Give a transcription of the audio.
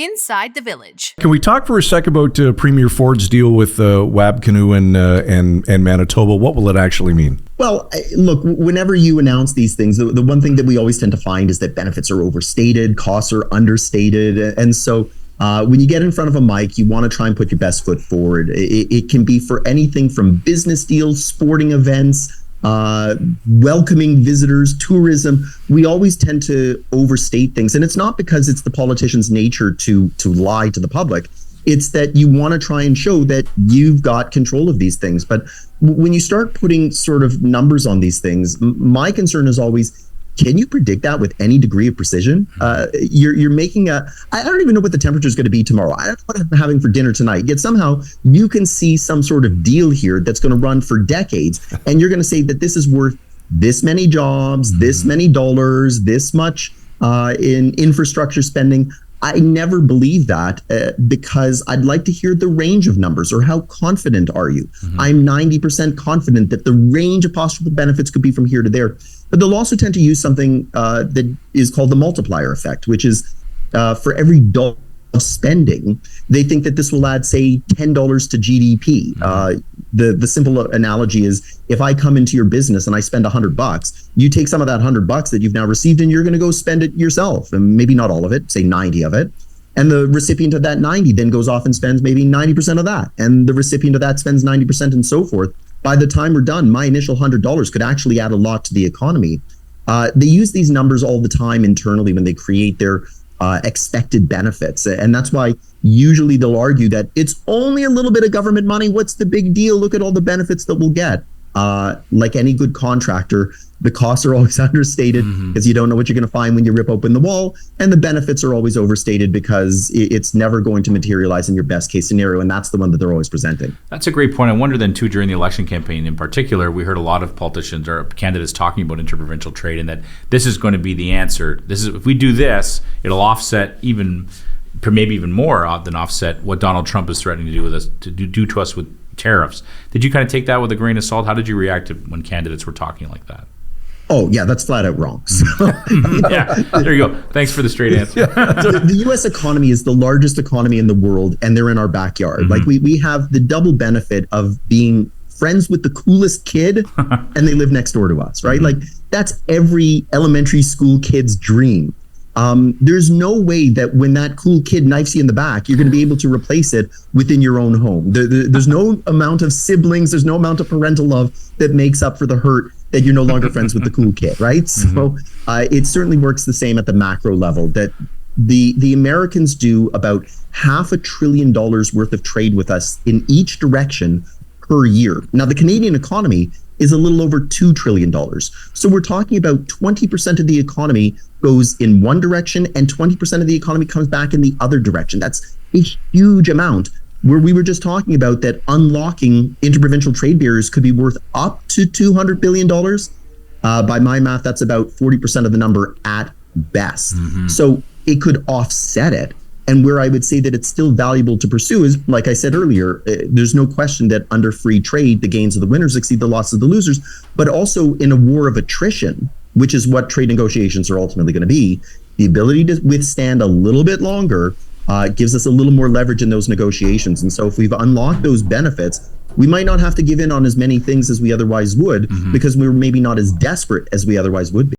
inside the village. Can we talk for a sec about Premier Ford's deal with Kinew and Manitoba? What will it actually mean? Well, look, whenever you announce these things, the one thing that we always tend to find is that benefits are overstated, costs are understated. And so when you get in front of a mic, you want to try and put your best foot forward. It can be for anything from business deals, sporting events, welcoming visitors, tourism. We always tend to overstate things. And it's not because it's the politician's nature to lie to the public. It's that you want to try and show that you've got control of these things. But when you start putting sort of numbers on these things, my concern is always, can you predict that with any degree of precision? You're making I don't even know what the temperature is going to be tomorrow. I don't know what I'm having for dinner tonight. Yet somehow you can see some sort of deal here that's going to run for decades. And you're going to say that this is worth this many jobs, this many dollars, this much in infrastructure spending. I never believe that because I'd like to hear the range of numbers, or how confident are you? I'm 90% confident that the range of possible benefits could be from here to there. But they'll also tend to use something that is called the multiplier effect, which is for every dollar of spending, they think that this will add, say, $10 to GDP. The simple analogy is, if I come into your business and I spend $100, you take some of that $100 that you've now received and you're going to go spend it yourself, and maybe not all of it, say 90 of it. And the recipient of that 90 then goes off and spends maybe 90% of that. And the recipient of that spends 90% and so forth. By the time we're done, my initial $100 could actually add a lot to the economy. They use these numbers all the time internally when they create their expected benefits. And that's why usually they'll argue that it's only a little bit of government money. What's the big deal? Look at all the benefits that we'll get. Like any good contractor, the costs are always understated because you don't know what you're going to find when you rip open the wall. And the benefits are always overstated because it's never going to materialize in your best case scenario. And that's the one that they're always presenting. That's a great point. I wonder then, too, during the election campaign in particular, we heard a lot of politicians or candidates talking about interprovincial trade, and that this is going to be the answer. This is, if we do this, it'll offset maybe even more than offset what Donald Trump is threatening to do with us, to do to us with tariffs. Did you kind of take that with a grain of salt? How did you react to when candidates were talking like that? Oh, yeah, that's flat out wrong. So, yeah, there you go. Thanks for the straight answer. The U.S. economy is the largest economy in the world, and they're in our backyard. Like we have the double benefit of being friends with the coolest kid, and they live next door to us, right? Like that's every elementary school kid's dream. There's no way that when that cool kid knifes you in the back, you're going to be able to replace it within your own home. There's no amount of siblings, there's no amount of parental love that makes up for the hurt that you're no longer friends with the cool kid, right? So it certainly works the same at the macro level, that the Americans do about $500 billion worth of trade with us in each direction per year. Now, the Canadian economy is a little over $2 trillion. So we're talking about 20% of the economy goes in one direction and 20% of the economy comes back in the other direction. That's a huge amount, where we were just talking about that unlocking interprovincial trade barriers could be worth up to $200 billion. By my math, that's about 40% of the number at best. So it could offset it. And where I would say that it's still valuable to pursue is, like I said earlier, there's no question that under free trade, the gains of the winners exceed the losses of the losers, but also in a war of attrition, which is what trade negotiations are ultimately going to be, the ability to withstand a little bit longer gives us a little more leverage in those negotiations. And so if we've unlocked those benefits, we might not have to give in on as many things as we otherwise would, because we're maybe not as desperate as we otherwise would be.